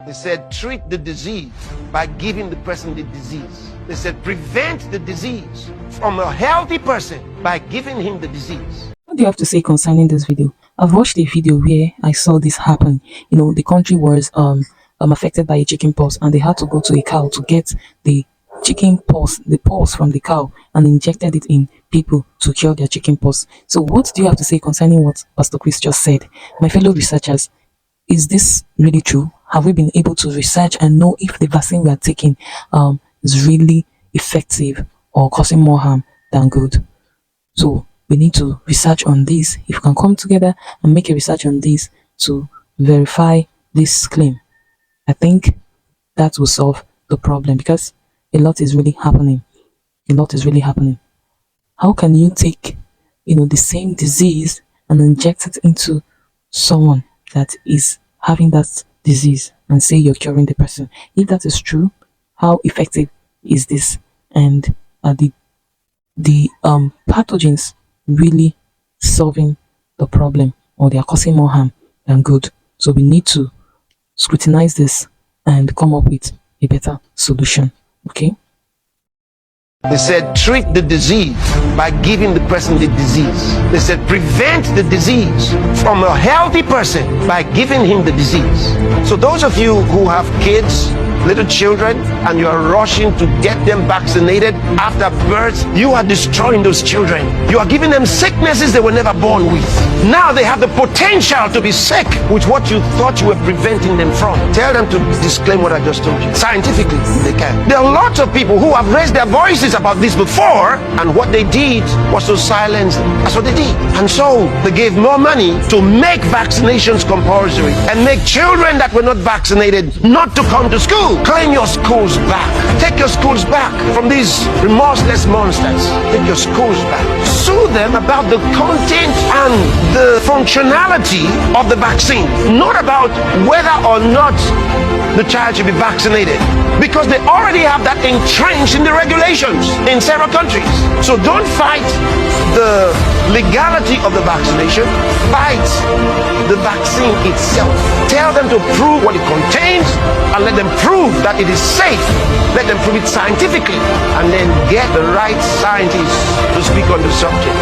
They said treat the disease by giving the person the disease. They said prevent the disease from a healthy person by giving him the disease. What do you have to say concerning this video? I've watched a video where I saw this happen. You know, the country was affected by a chicken pox, and they had to go to a cow to get the chicken pox, the pulse from the cow, and injected it in people to cure their chicken pox. So what do you have to say concerning what Pastor Chris just said? My fellow researchers, is this really true? Have we been able to research and know if the vaccine we are taking is really effective or causing more harm than good? So we need to research on this. If we can come together and make a research on this to verify this claim, I think that will solve the problem, because a lot is really happening. A lot is really happening. How can you take, the same disease and inject it into someone that is having that disease and say you're curing the person? If that is true, how effective is this? And are the pathogens really solving the problem, or they are causing more harm than good? So we need to scrutinize this and come up with a better solution. Okay? They said treat the disease by giving the person the disease. They said prevent the disease from a healthy person by giving him the disease. So those of you who have kids, little children, and you are rushing to get them vaccinated after birth, you are destroying those children. You are giving them sicknesses they were never born with. Now they have the potential to be sick with what you thought you were preventing them from. Tell them to disclaim what I just told you. Scientifically, they can. There are lots of people who have raised their voices about this before, and what they did was to silence them. That's what they did. And so they gave more money to make vaccinations compulsory and make children that were not vaccinated not to come to school. Claim your schools back. Take your schools back from these remorseless monsters. Take your schools back. Sue them about the content and the functionality of the vaccine, not about whether or not the child should be vaccinated, because they already have that entrenched in the regulations in several countries. So don't fight the legality of the vaccination, fight the vaccine itself. Tell them to prove what it contains and let them prove that it is safe. Let them prove it scientifically, and then get the right scientists to speak on the subject.